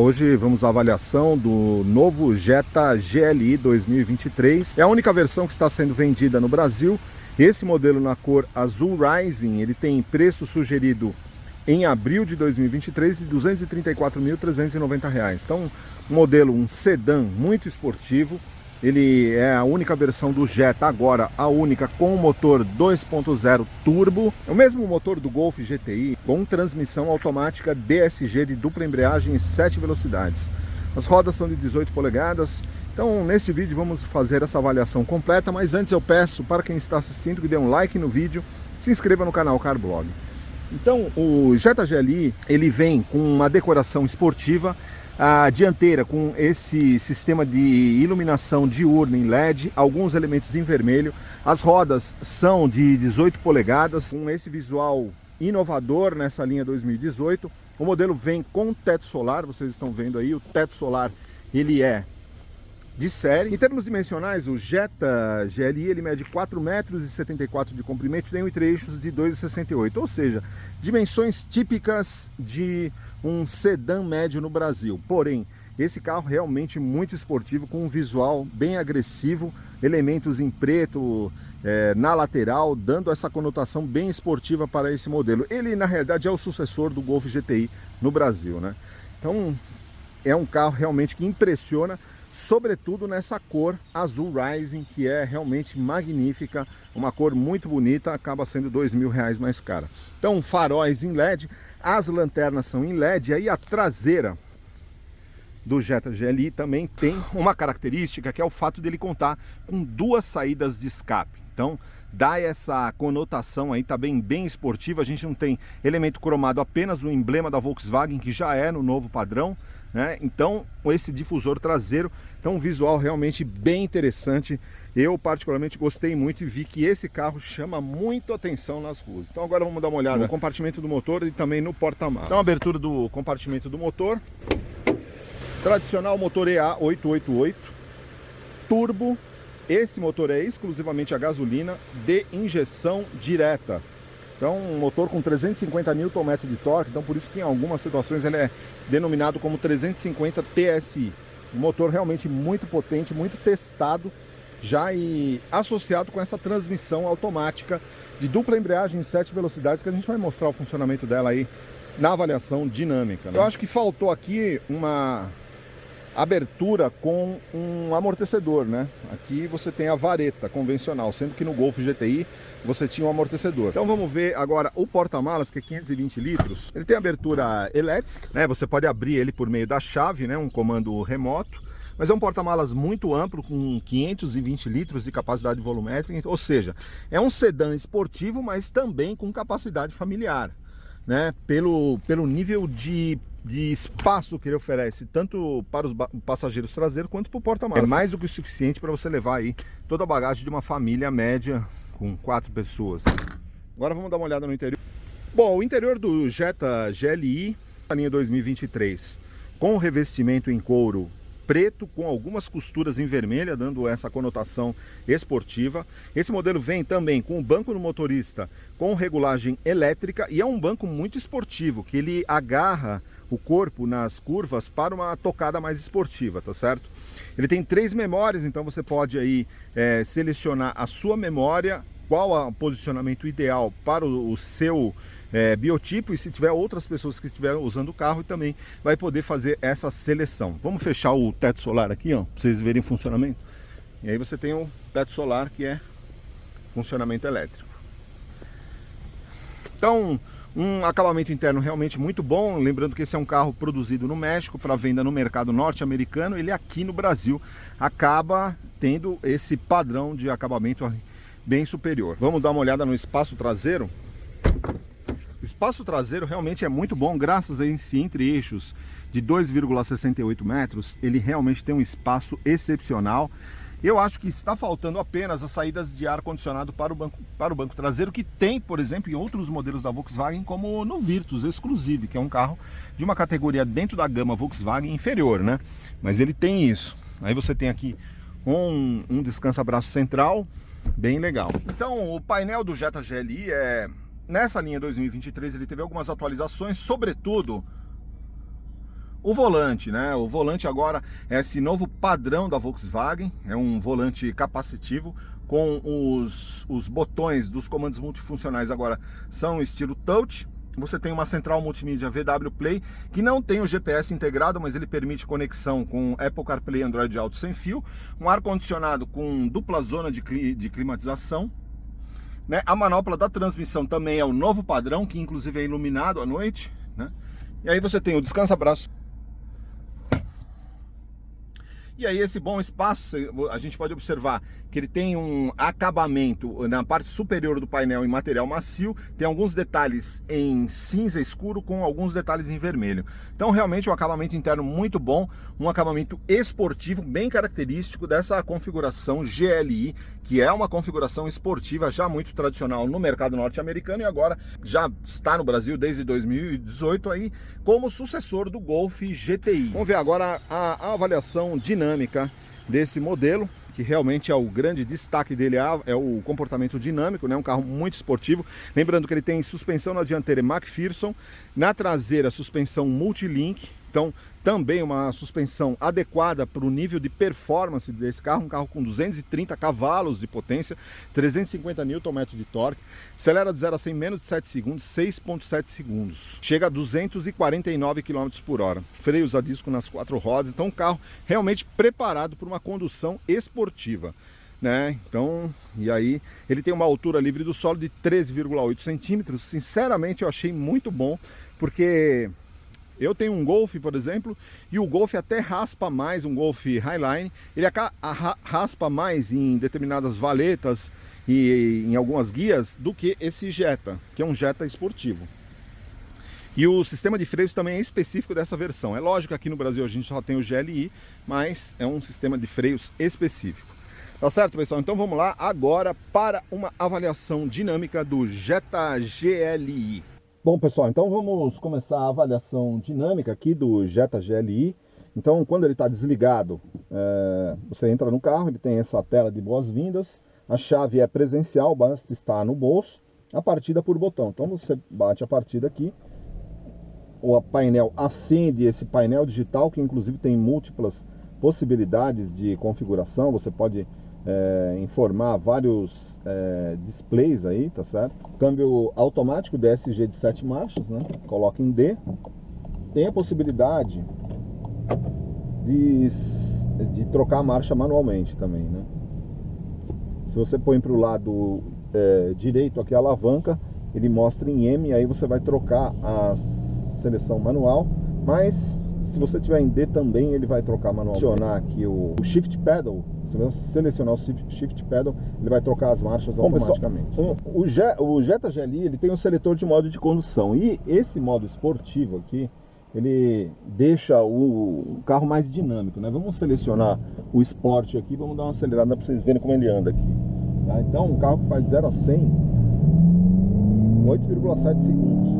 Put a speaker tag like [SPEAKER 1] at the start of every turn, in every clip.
[SPEAKER 1] Hoje vamos à avaliação do novo Jetta GLI 2023. É a única versão que está sendo vendida no Brasil. Esse modelo na cor azul Rising, ele tem preço sugerido em abril de 2023 de R$ 234.390. Então, um modelo, um sedã muito esportivo. Ele é a única versão do Jetta, agora a única com motor 2.0 turbo. É o mesmo motor do Golf GTI, com transmissão automática DSG de dupla embreagem e 7 velocidades. As rodas são de 18 polegadas. Então, nesse vídeo vamos fazer essa avaliação completa, mas antes eu peço para quem está assistindo que dê um like no vídeo, se inscreva no canal Carblog. Então, o Jetta GLI, ele vem com uma decoração esportiva, a dianteira com esse sistema de iluminação diurna em LED, alguns elementos em vermelho. As rodas são de 18 polegadas, com esse visual inovador nessa linha 2018. O modelo vem com teto solar, vocês estão vendo aí, o teto solar ele é de série. Em termos dimensionais, o Jetta GLI ele mede 4,74 metros de comprimento e tem eixos de 2,68, ou seja, dimensões típicas de um sedã médio no Brasil. Porém, esse carro realmente muito esportivo, com um visual bem agressivo, elementos em preto na lateral, dando essa conotação bem esportiva para esse modelo. Ele, na realidade, é o sucessor do Golf GTI no Brasil, né? Então, é um carro realmente que impressiona, sobretudo nessa cor azul Rising, que é realmente magnífica, uma cor muito bonita, acaba sendo R$2.000 mais cara. Então, faróis em LED, as lanternas são em LED, aí a traseira do Jetta GLI também tem uma característica, que é o fato dele contar com duas saídas de escape. Então, dá essa conotação aí, tá bem esportiva. A gente não tem elemento cromado, apenas o emblema da Volkswagen, que já é no novo padrão, né? Então, esse difusor traseiro, então um visual realmente bem interessante. Eu particularmente gostei muito e vi que esse carro chama muito atenção nas ruas. Então agora vamos dar uma olhada no compartimento do motor e também no porta-malas. Então, a abertura do compartimento do motor. Tradicional motor EA 888 turbo. Esse motor é exclusivamente a gasolina de injeção direta. Então, um motor com 350 Nm de torque, então por isso que em algumas situações ele é denominado como 350 TSI. Um motor realmente muito potente, muito testado, já e associado com essa transmissão automática de dupla embreagem em 7 velocidades, que a gente vai mostrar o funcionamento dela aí na avaliação dinâmica, né? Eu acho que faltou aqui uma abertura com um amortecedor, né? Aqui você tem a vareta convencional, sendo que no Golf GTI você tinha um amortecedor. Então vamos ver agora o porta-malas, que é 520 litros. Ele tem abertura elétrica, né? Você pode abrir ele por meio da chave, né? Um comando remoto. Mas é um porta-malas muito amplo, com 520 litros de capacidade volumétrica, ou seja, é um sedã esportivo, mas também com capacidade familiar, né? Pelo nível de espaço que ele oferece, tanto para os passageiros traseiros quanto para o porta-malas. É mais do que o suficiente para você levar aí toda a bagagem de uma família média com 4 pessoas. Agora vamos dar uma olhada no interior. Bom, o interior do Jetta GLI, a linha 2023, com revestimento em couro preto, com algumas costuras em vermelha, dando essa conotação esportiva. Esse modelo vem também com o banco do motorista com regulagem elétrica, e é um banco muito esportivo, que ele agarra o corpo nas curvas para uma tocada mais esportiva, tá certo? Ele tem 3 memórias, então você pode aí selecionar a sua memória, qual o posicionamento ideal para o seu biotipo, e se tiver outras pessoas que estiverem usando o carro, também vai poder fazer essa seleção. Vamos fechar o teto solar aqui, ó, para vocês verem o funcionamento. E aí você tem o teto solar, que é funcionamento elétrico. Então, um acabamento interno realmente muito bom. Lembrando que esse é um carro produzido no México para venda no mercado norte-americano. Ele aqui no Brasil acaba tendo esse padrão de acabamento bem superior. Vamos dar uma olhada no espaço traseiro. O espaço traseiro realmente é muito bom, graças a esse entre-eixos de 2,68 metros, ele realmente tem um espaço excepcional. Eu acho que está faltando apenas as saídas de ar-condicionado para o banco traseiro, que tem, por exemplo, em outros modelos da Volkswagen, como no Virtus Exclusive, que é um carro de uma categoria dentro da gama Volkswagen inferior, né? Mas ele tem isso. Aí você tem aqui um descansa-braço central, bem legal. Então, o painel do Jetta GLI nessa linha 2023 ele teve algumas atualizações, sobretudo O volante, né? O volante agora é esse novo padrão da Volkswagen, é um volante capacitivo com os botões dos comandos multifuncionais agora são estilo touch. Você tem uma central multimídia VW Play, que não tem o GPS integrado, mas ele permite conexão com Apple CarPlay e Android Auto sem fio, um ar-condicionado com dupla zona de climatização, né? A manopla da transmissão também é o novo padrão, que inclusive é iluminado à noite, né? E aí você tem o descansa-braço. E aí esse bom espaço, a gente pode observar que ele tem um acabamento na parte superior do painel em material macio, tem alguns detalhes em cinza escuro com alguns detalhes em vermelho. Então realmente um acabamento interno muito bom, um acabamento esportivo bem característico dessa configuração GLI, que é uma configuração esportiva já muito tradicional no mercado norte-americano e agora já está no Brasil desde 2018 aí como sucessor do Golf GTI. Vamos ver agora a avaliação dinâmica desse modelo, que realmente é o grande destaque dele, é o comportamento dinâmico, né? Um carro muito esportivo. Lembrando que ele tem suspensão na dianteira McPherson, na traseira suspensão Multilink, então também uma suspensão adequada para o nível de performance desse carro, um carro com 230 cavalos de potência, 350 Nm de torque, acelera de 0 a 100 em menos de 7 segundos, 6,7 segundos, chega a 249 km por hora, freios a disco nas 4 rodas, então um carro realmente preparado para uma condução esportiva, né? Então, e aí ele tem uma altura livre do solo de 13,8 centímetros. Sinceramente eu achei muito bom, porque eu tenho um Golf, por exemplo, e o Golf até raspa mais, um Golf Highline, ele raspa mais em determinadas valetas e em algumas guias do que esse Jetta, que é um Jetta esportivo. E o sistema de freios também é específico dessa versão. É lógico que aqui no Brasil a gente só tem o GLI, mas é um sistema de freios específico. Tá certo, pessoal? Então vamos lá agora para uma avaliação dinâmica do Jetta GLI. Bom, pessoal, então vamos começar a avaliação dinâmica aqui do Jetta GLI. Então, quando ele está desligado, você entra no carro, ele tem essa tela de boas-vindas, a chave é presencial, basta estar no bolso, a partida por botão. Então você bate a partida aqui, o painel acende, esse painel digital, que inclusive tem múltiplas possibilidades de configuração, você pode informar vários displays aí, tá certo? Câmbio automático DSG de 7 marchas, né? Coloca em D. Tem a possibilidade de trocar a marcha manualmente também, né? Se você põe para o lado direito aqui a alavanca, ele mostra em M, aí você vai trocar a seleção manual, mas se você tiver em D também ele vai trocar manualmente. Acionar aqui o Shift Pedal, se você selecionar o Shift Pedal, ele vai trocar as marchas automaticamente. Pessoal, o Jetta GLI ele tem um seletor de modo de condução, e esse modo esportivo aqui, ele deixa o carro mais dinâmico, né? Vamos selecionar o Sport aqui, vamos dar uma acelerada para vocês verem como ele anda aqui, tá? Então um carro que faz de 0 a 100 8,7 segundos.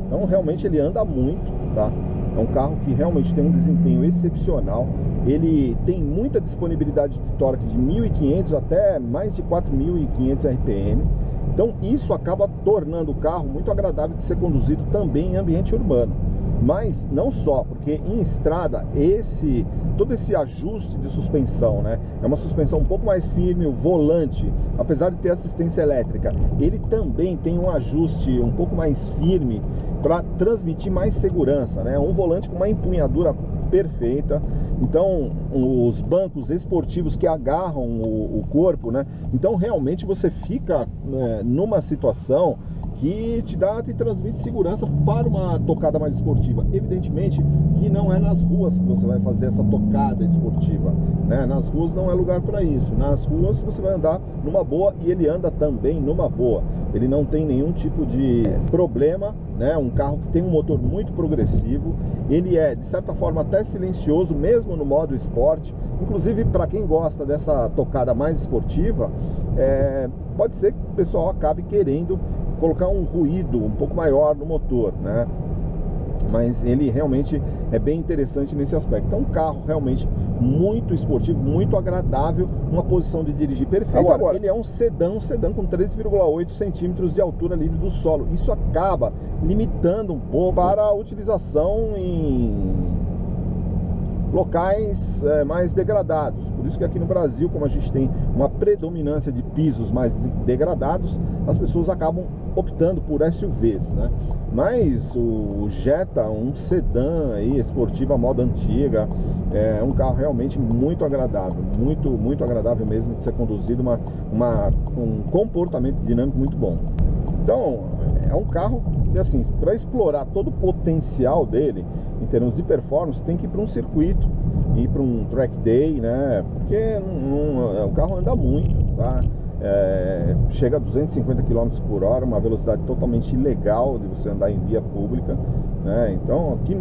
[SPEAKER 1] Então realmente ele anda muito, tá? É um carro que realmente tem um desempenho excepcional. Ele tem muita disponibilidade de torque de 1.500 até mais de 4.500 RPM. Então isso acaba tornando o carro muito agradável de ser conduzido também em ambiente urbano. Mas não só, porque em estrada todo esse ajuste de suspensão, né? É uma suspensão um pouco mais firme, o volante, apesar de ter assistência elétrica, ele também tem um ajuste um pouco mais firme para transmitir mais segurança, né? Um volante com uma empunhadura perfeita. Então os bancos esportivos que agarram o corpo, né? Então realmente você fica numa situação que te transmite segurança para uma tocada mais esportiva. Evidentemente que não é nas ruas que você vai fazer essa tocada esportiva, né? Nas ruas não é lugar para isso. Nas ruas você vai andar numa boa, e ele anda também numa boa. Ele não tem nenhum tipo de problema, né? Um carro que tem um motor muito progressivo. Ele é, de certa forma, até silencioso, mesmo no modo Sport. Inclusive, para quem gosta dessa tocada mais esportiva, pode ser que o pessoal acabe querendo colocar um ruído um pouco maior no motor, né? mas ele realmente é bem interessante nesse aspecto. Então, um carro realmente muito esportivo, muito agradável, uma posição de dirigir perfeita. Agora, ele é um sedã com 13,8 centímetros de altura livre do solo. Isso acaba limitando um pouco para a utilização em locais mais degradados. Por isso que aqui no Brasil, como a gente tem uma predominância de pisos mais degradados, as pessoas acabam optando por SUVs, né? Mas o Jetta, um sedã aí, esportivo à moda antiga, é um carro realmente muito agradável, muito agradável mesmo de ser conduzido, um comportamento dinâmico muito bom. Então, é um carro que, assim, para explorar todo o potencial dele, em termos de performance, tem que ir para um circuito, ir para um track day, né? Porque o carro anda muito, tá? Chega a 250 km por hora, uma velocidade totalmente ilegal de você andar em via pública, né? Então, aqui,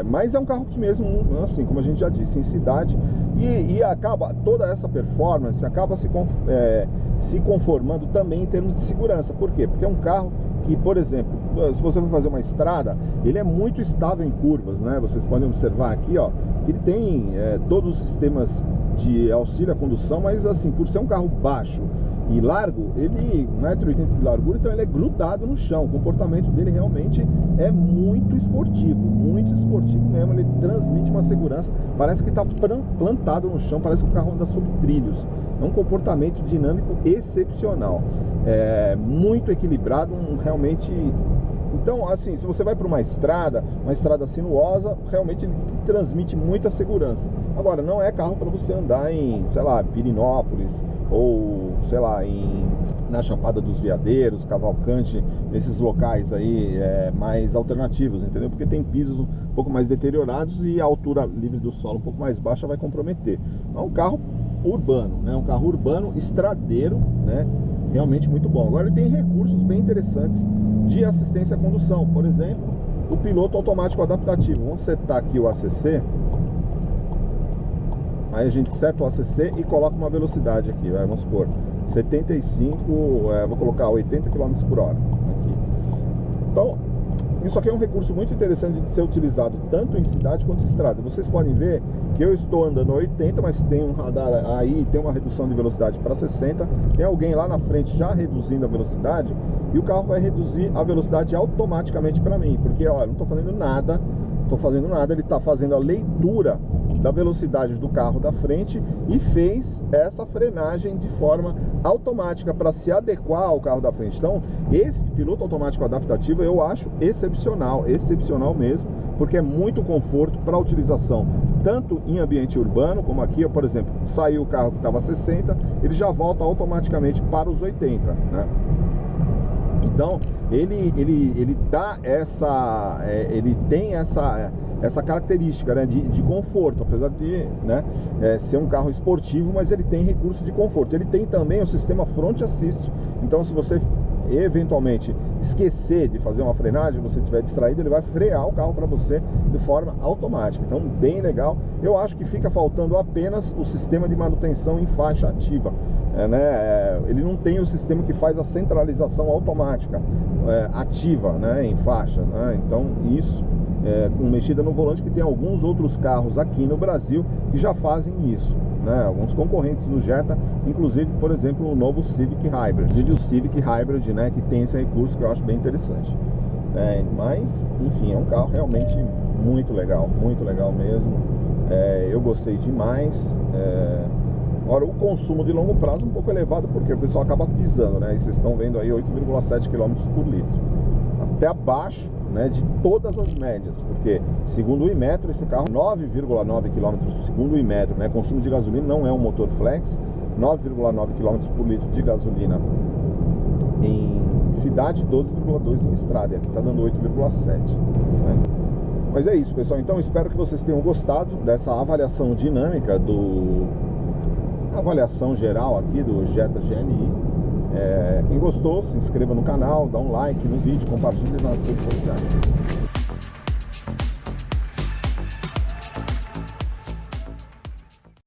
[SPEAKER 1] mas é um carro que mesmo, assim, como a gente já disse, em cidade, e acaba, toda essa performance acaba se conformando também em termos de segurança. Por quê? Porque é um carro que, por exemplo, se você for fazer uma estrada, ele é muito estável em curvas, né? Vocês podem observar aqui, ó, que ele tem todos os sistemas de auxílio à condução, mas assim, por ser um carro baixo e largo, ele 1,80 m de largura, então ele é grudado no chão. O comportamento dele realmente é muito esportivo mesmo. Ele transmite uma segurança, parece que está plantado no chão, parece que o carro anda sobre trilhos. É um comportamento dinâmico excepcional, muito equilibrado, realmente. Então, assim, se você vai para uma estrada sinuosa, realmente ele transmite muita segurança. Agora, não é carro para você andar em, sei lá, Pirinópolis, ou, sei lá, na Chapada dos Veadeiros, Cavalcante, nesses locais aí mais alternativos, entendeu? Porque tem pisos um pouco mais deteriorados e a altura livre do solo um pouco mais baixa vai comprometer. É um carro urbano, né? Um carro urbano, estradeiro, né? Realmente muito bom. Agora ele tem recursos bem interessantes de assistência à condução. Por exemplo, o piloto automático adaptativo. Vamos setar aqui o ACC. Aí a gente seta o ACC e coloca uma velocidade aqui, vamos supor 75, vou colocar 80 km por hora aqui. Então, isso aqui é um recurso muito interessante de ser utilizado tanto em cidade quanto em estrada. Vocês podem ver que eu estou andando a 80, mas tem um radar aí, tem uma redução de velocidade para 60. Tem alguém lá na frente já reduzindo a velocidade, e o carro vai reduzir a velocidade automaticamente para mim, porque olha, não estou fazendo nada, ele está fazendo a leitura da velocidade do carro da frente e fez essa frenagem de forma automática para se adequar ao carro da frente. Então, esse piloto automático adaptativo eu acho excepcional mesmo, porque é muito conforto para utilização tanto em ambiente urbano, como aqui, por exemplo, saiu o carro que estava a 60, ele já volta automaticamente para os 80, né? Então, ele dá ele tem essa característica, né, de conforto, apesar de, né, ser um carro esportivo, mas ele tem recurso de conforto. Ele tem também o sistema Front Assist, então se você eventualmente esquecer de fazer uma frenagem, você estiver distraído, ele vai frear o carro para você de forma automática. Então, bem legal. Eu acho que fica faltando apenas o sistema de manutenção em faixa ativa, né? Ele não tem o sistema que faz a centralização automática ativa, né, em faixa, né? Então, isso com mexida no volante, que tem alguns outros carros aqui no Brasil que já fazem isso, né? Alguns concorrentes do Jetta, inclusive, por exemplo, o novo Civic Hybrid, o Civic Hybrid, né, que tem esse recurso que eu acho bem interessante. Mas, enfim, é um carro realmente muito legal mesmo. Eu gostei demais. Ora, o consumo de longo prazo é um pouco elevado, porque o pessoal acaba pisando, né? E vocês estão vendo aí 8,7 km por litro, até abaixo, né, de todas as médias, porque segundo o Imetro, esse carro 9,9 km segundo o Imetro, né? Consumo de gasolina, não é um motor flex, 9,9 km por litro de gasolina em cidade, 12,2 em estrada, e aqui está dando 8,7, né? Mas é isso, pessoal. Então espero que vocês tenham gostado dessa avaliação dinâmica avaliação geral aqui do Jetta GLI. Quem gostou, se inscreva no canal, dá um like no vídeo, compartilhe nas redes sociais.